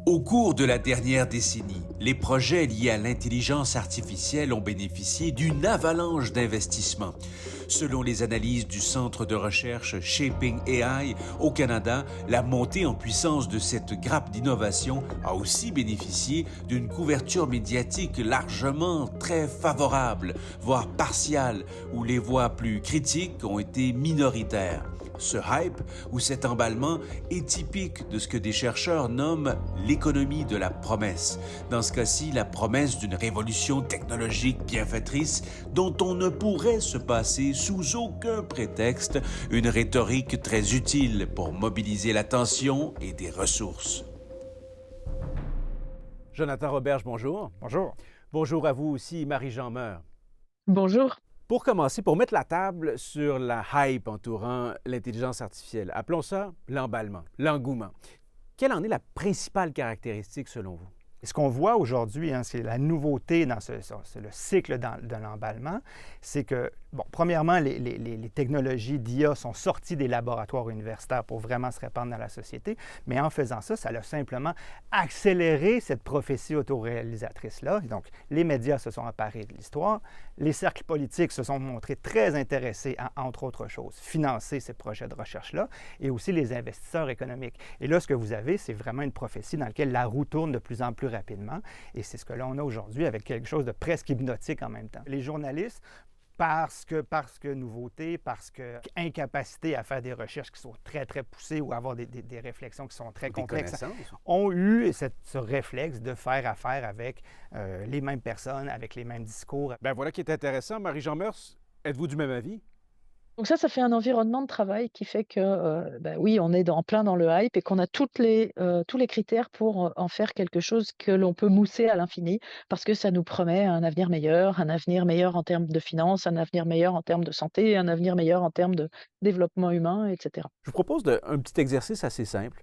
Au cours de la dernière décennie, les projets liés à l'intelligence artificielle ont bénéficié d'une avalanche d'investissements. Selon les analyses du Centre de recherche Shaping AI au Canada, la montée en puissance de cette grappe d'innovation a aussi bénéficié d'une couverture médiatique largement très favorable, voire partiale, où les voix plus critiques ont été minoritaires. Ce hype ou cet emballement est typique de ce que des chercheurs nomment l'économie de la promesse. Dans ce cas-ci, la promesse d'une révolution technologique bienfaitrice dont on ne pourrait se passer sous aucun prétexte, une rhétorique très utile pour mobiliser l'attention et des ressources. Jonathan Roberge, bonjour. Bonjour. Bonjour à vous aussi, Marie-Jean Meur. Bonjour. Pour commencer, pour mettre la table sur la hype entourant l'intelligence artificielle, appelons ça l'emballement, l'engouement. Quelle en est la principale caractéristique selon vous? Et ce qu'on voit aujourd'hui, c'est la nouveauté dans c'est le cycle de l'emballement, c'est que, bon, premièrement, les technologies d'IA sont sorties des laboratoires universitaires pour vraiment se répandre dans la société, mais en faisant ça, ça a simplement accéléré cette prophétie autoréalisatrice-là. Donc, les médias se sont emparés de l'histoire, les cercles politiques se sont montrés très intéressés à, entre autres choses, financer ces projets de recherche-là, et aussi les investisseurs économiques. Et là, ce que vous avez, c'est vraiment une prophétie dans laquelle la roue tourne de plus en plus rapidement. Et c'est ce que l'on a aujourd'hui avec quelque chose de presque hypnotique en même temps. Les journalistes, parce que nouveauté, parce que incapacité à faire des recherches qui sont très, très poussées ou avoir des réflexions qui sont très complexes, ont eu ce réflexe de faire affaire avec les mêmes personnes, avec les mêmes discours. Ben voilà qui est intéressant. Marie-Jean Meurs, êtes-vous du même avis? Donc ça fait un environnement de travail qui fait que, oui, on est en plein dans le hype et qu'on a tous les critères pour, en faire quelque chose que l'on peut mousser à l'infini parce que ça nous promet un avenir meilleur en termes de finances, un avenir meilleur en termes de santé, un avenir meilleur en termes de développement humain et cetera. Je vous propose un petit exercice assez simple.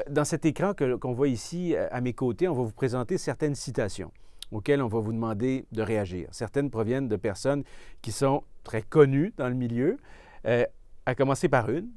Dans cet écran qu'on voit ici à mes côtés, on va vous présenter certaines citations auxquelles on va vous demander de réagir. Certaines proviennent de personnes qui sont très connues dans le milieu, à commencer par une,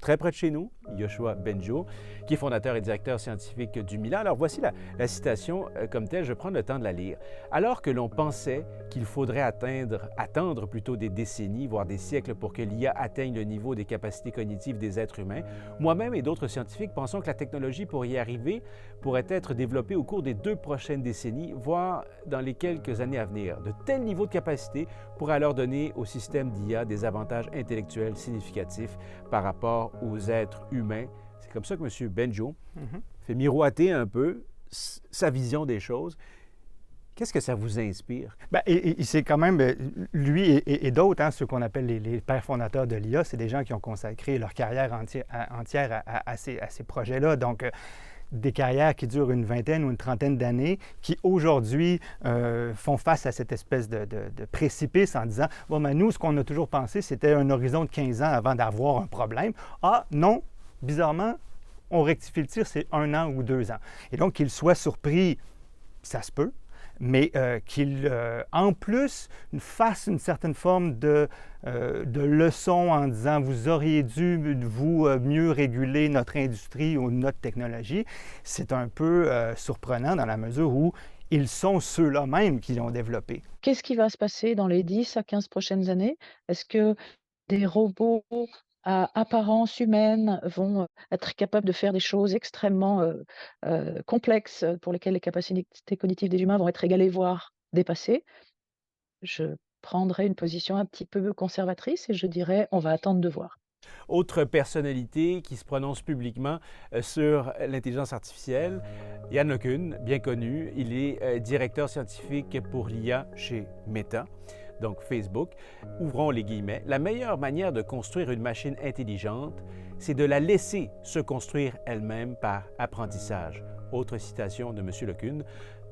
très près de chez nous, Yoshua Bengio, qui est fondateur et directeur scientifique du Milan. Alors voici la citation comme telle, je vais prendre le temps de la lire. Alors que l'on pensait qu'il faudrait attendre plutôt des décennies, voire des siècles pour que l'IA atteigne le niveau des capacités cognitives des êtres humains, moi-même et d'autres scientifiques pensons que la technologie pour y arriver pourrait être développée au cours des 2 prochaines décennies, voire dans les quelques années à venir. De tels niveaux de capacité pourraient alors donner au système d'IA des avantages intellectuels significatifs par rapport aux êtres humains. C'est comme ça que M. Bengio fait miroiter un peu sa vision des choses. Qu'est-ce que ça vous inspire? Bien, et c'est quand même, lui et d'autres, ceux qu'on appelle les pères fondateurs de l'IA, c'est des gens qui ont consacré leur carrière entière à ces projets-là. Donc, des carrières qui durent une vingtaine ou une trentaine d'années, qui aujourd'hui font face à cette espèce de précipice en disant « Bon, ben, nous, ce qu'on a toujours pensé, c'était un horizon de 15 ans avant d'avoir un problème. Ah, non, bizarrement, on rectifie le tir, c'est 1 an ou 2 ans. » Et donc, qu'ils soient surpris, ça se peut, mais qu'il, en plus, fasse une certaine forme de leçon en disant « vous auriez dû, vous, mieux réguler notre industrie ou notre technologie », c'est un peu surprenant dans la mesure où ils sont ceux-là même qui l'ont développé. Qu'est-ce qui va se passer dans les 10 à 15 prochaines années? Est-ce que des robots à apparence humaine vont être capables de faire des choses extrêmement complexes pour lesquelles les capacités cognitives des humains vont être égalées, voire dépassées? Je prendrais une position un petit peu conservatrice et je dirais: «On va attendre de voir». Autre personnalité qui se prononce publiquement sur l'intelligence artificielle, Yann LeCun, bien connu. Il est directeur scientifique pour l'IA chez Meta, donc Facebook. Ouvrons les guillemets. La meilleure manière de construire une machine intelligente, c'est de la laisser se construire elle-même par apprentissage. Autre citation de M. LeCun.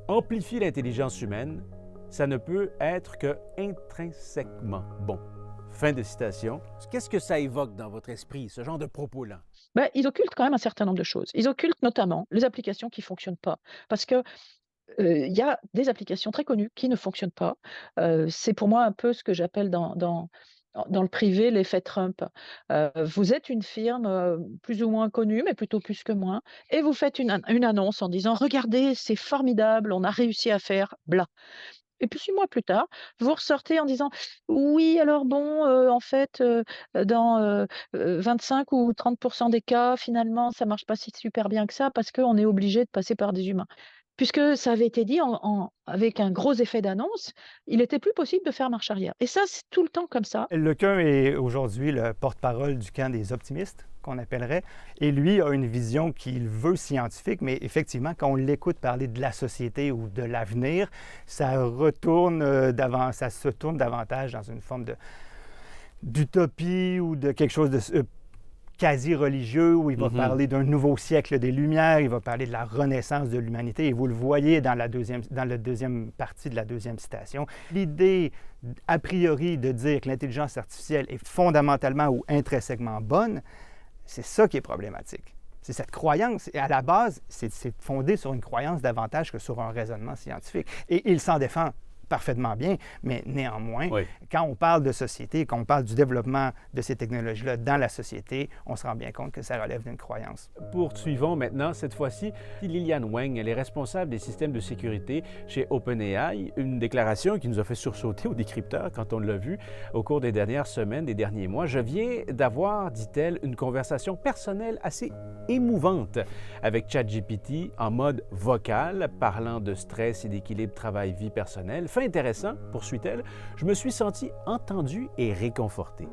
Amplifier l'intelligence humaine, ça ne peut être que intrinsèquement bon. Fin de citation. Qu'est-ce que ça évoque dans votre esprit, ce genre de propos-là? Ils occultent quand même un certain nombre de choses. Ils occultent notamment les applications qui fonctionnent pas. Parce que, il y a des applications très connues qui ne fonctionnent pas. C'est pour moi un peu ce que j'appelle dans le privé, l'effet Trump. Vous êtes une firme, plus ou moins connue, mais plutôt plus que moins, et vous faites une annonce en disant: «Regardez, c'est formidable, on a réussi à faire bla». Et puis 6 mois plus tard, vous ressortez en disant: «Oui, alors bon, en fait, dans, 25 ou 30 des cas, finalement, ça marche pas si super bien que ça parce qu'on est obligé de passer par des humains». Puisque ça avait été dit avec un gros effet d'annonce, il était plus possible de faire marche arrière. Et ça, c'est tout le temps comme ça. Lequin est aujourd'hui le porte-parole du camp des optimistes, qu'on appellerait, et lui a une vision qu'il veut scientifique, mais effectivement, quand on l'écoute parler de la société ou de l'avenir, ça se tourne davantage dans une forme d'utopie ou de quelque chose de quasi-religieux, où il va parler d'un nouveau siècle des Lumières, il va parler de la renaissance de l'humanité, et vous le voyez dans la deuxième partie de la deuxième citation. L'idée, a priori, de dire que l'intelligence artificielle est fondamentalement ou intrinsèquement bonne, c'est ça qui est problématique. C'est cette croyance, et à la base, c'est fondé sur une croyance davantage que sur un raisonnement scientifique. Et il s'en défend parfaitement bien, mais néanmoins, quand on parle de société, quand on parle du développement de ces technologies-là dans la société, on se rend bien compte que ça relève d'une croyance. Poursuivons maintenant, cette fois-ci, Liliane Weng, elle est responsable des systèmes de sécurité chez OpenAI, une déclaration qui nous a fait sursauter au décrypteur quand on l'a vu au cours des dernières semaines, des derniers mois. Je viens d'avoir, dit-elle, une conversation personnelle assez émouvante avec ChatGPT en mode vocal, parlant de stress et d'équilibre travail-vie personnelle. Fait intéressant, poursuit-elle, je me suis senti entendu et réconforté.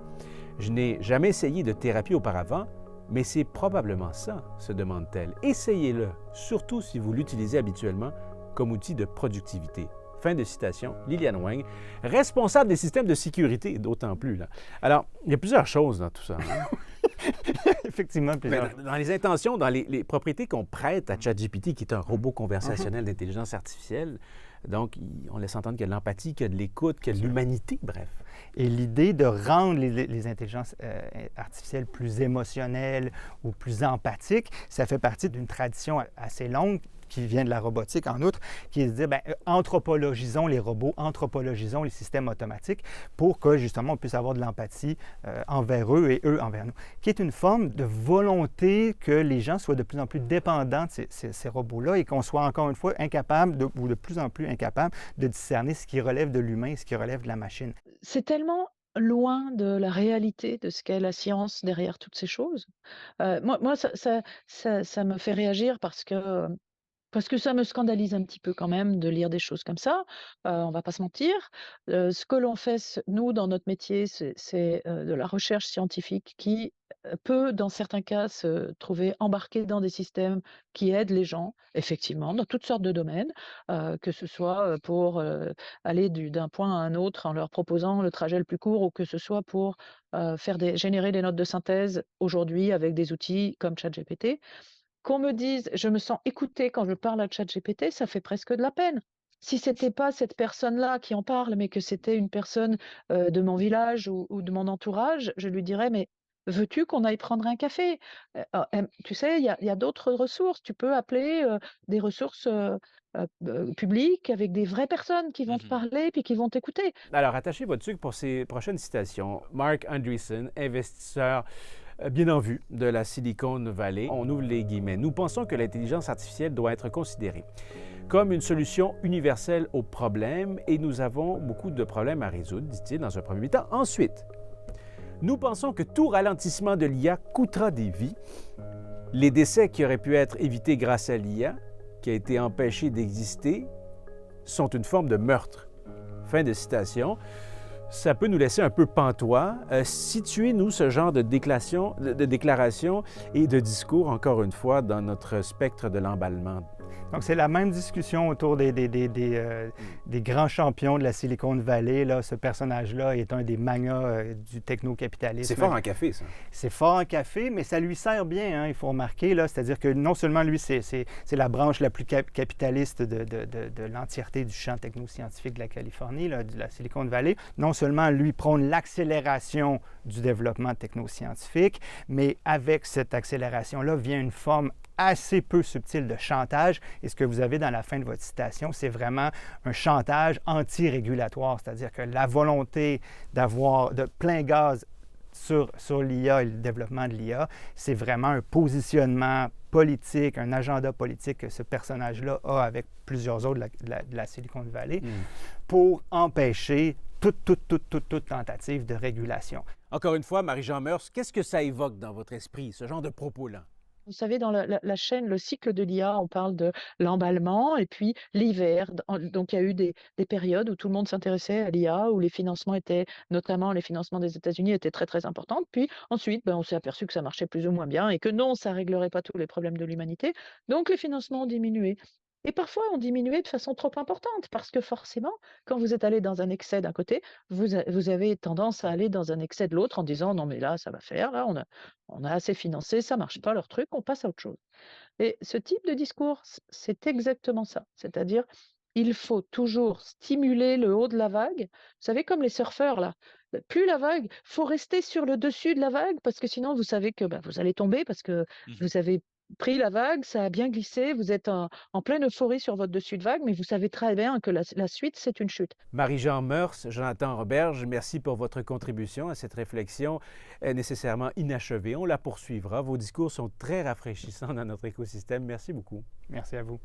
Je n'ai jamais essayé de thérapie auparavant, mais c'est probablement ça, se demande-t-elle. Essayez-le, surtout si vous l'utilisez habituellement comme outil de productivité. Fin de citation, Liliane Weng, responsable des systèmes de sécurité, d'autant plus. Là. Alors, il y a plusieurs choses dans tout ça. Hein? Effectivement, plusieurs. Dans les intentions, dans les propriétés qu'on prête à ChatGPT, qui est un robot conversationnel d'intelligence artificielle, donc on laisse entendre qu'il y a de l'empathie, qu'il y a de l'écoute, qu'il y a de l'humanité, bref. Et l'idée de rendre les intelligences artificielles plus émotionnelles ou plus empathiques, ça fait partie d'une tradition assez longue qui vient de la robotique, en outre, qui est de dire, anthropologisons les robots, anthropologisons les systèmes automatiques pour que, justement, on puisse avoir de l'empathie envers eux et eux envers nous, qui est une forme de volonté que les gens soient de plus en plus dépendants de ces robots-là et qu'on soit, encore une fois, ou de plus en plus incapable de discerner ce qui relève de l'humain et ce qui relève de la machine. C'est tellement loin de la réalité de ce qu'est la science derrière toutes ces choses. Moi, ça me fait réagir parce que ça me scandalise un petit peu quand même de lire des choses comme ça, on va pas se mentir. Ce que l'on fait, nous, dans notre métier, c'est de la recherche scientifique qui peut, dans certains cas, se trouver embarqué dans des systèmes qui aident les gens, effectivement, dans toutes sortes de domaines, que ce soit pour aller d'un point à un autre en leur proposant le trajet le plus court, ou que ce soit pour générer des notes de synthèse aujourd'hui avec des outils comme ChatGPT. Qu'on me dise: «Je me sens écoutée quand je parle à ChatGPT», ça fait presque de la peine. Si c'était pas cette personne-là qui en parle, mais que c'était une personne, de mon village ou de mon entourage, je lui dirais: «Mais veux-tu qu'on aille prendre un café?» Tu sais, il y a d'autres ressources. Tu peux appeler, des ressources, publiques avec des vraies personnes qui vont te parler puis qui vont t'écouter. Alors, attachez votre sucre pour ces prochaines citations. Mark Andreessen, investisseur bien en vue de la Silicon Valley. On ouvre les guillemets. Nous pensons que l'intelligence artificielle doit être considérée comme une solution universelle aux problèmes et nous avons beaucoup de problèmes à résoudre, dit-il dans un premier temps. Ensuite, nous pensons que tout ralentissement de l'IA coûtera des vies. Les décès qui auraient pu être évités grâce à l'IA, qui a été empêchée d'exister, sont une forme de meurtre. Fin de citation. Ça peut nous laisser un peu pantois. Situez-nous ce genre de déclaration et de discours, encore une fois, dans notre spectre de l'emballement. Donc, c'est la même discussion autour des grands champions de la Silicon Valley. Là. Ce personnage-là est un des magnats du techno-capitalisme. C'est fort en café, ça. C'est fort en café, mais ça lui sert bien, hein, il faut remarquer. Là. C'est-à-dire que non seulement lui, c'est la branche la plus capitaliste de l'entièreté du champ techno-scientifique de la Californie, là, de la Silicon Valley. Non seulement lui prône l'accélération du développement techno-scientifique, mais avec cette accélération-là vient une forme assez peu subtil de chantage. Et ce que vous avez dans la fin de votre citation, c'est vraiment un chantage anti-régulatoire, c'est-à-dire que la volonté d'avoir de plein gaz sur l'IA et le développement de l'IA, c'est vraiment un positionnement politique, un agenda politique que ce personnage-là a avec plusieurs autres de la Silicon Valley pour empêcher toute tentative de régulation. Encore une fois, Marie-Jean Meurce, qu'est-ce que ça évoque dans votre esprit, ce genre de propos-là? Vous savez, dans la chaîne, le cycle de l'IA, on parle de l'emballement et puis l'hiver. Donc, il y a eu des périodes où tout le monde s'intéressait à l'IA, où les financements étaient, notamment les financements des États-Unis, étaient très, très importants. Puis ensuite, on s'est aperçu que ça marchait plus ou moins bien et que non, ça ne réglerait pas tous les problèmes de l'humanité. Donc, les financements ont diminué. Et parfois, ont diminué de façon trop importante parce que forcément, quand vous êtes allé dans un excès d'un côté, vous avez tendance à aller dans un excès de l'autre en disant non, mais là, ça va faire, là, on a assez financé, ça marche pas leur truc, on passe à autre chose. Et ce type de discours, c'est exactement ça. C'est-à-dire, il faut toujours stimuler le haut de la vague. Vous savez, comme les surfeurs, là. Plus la vague, faut rester sur le dessus de la vague parce que sinon, vous savez que vous allez tomber parce que vous avez pris la vague, ça a bien glissé, vous êtes en pleine euphorie sur votre dessus de vague, mais vous savez très bien que la suite, c'est une chute. Marie-Jean Meurce, Jonathan Roberge, merci pour votre contribution à cette réflexion nécessairement inachevée. On la poursuivra. Vos discours sont très rafraîchissants dans notre écosystème. Merci beaucoup. Merci à vous.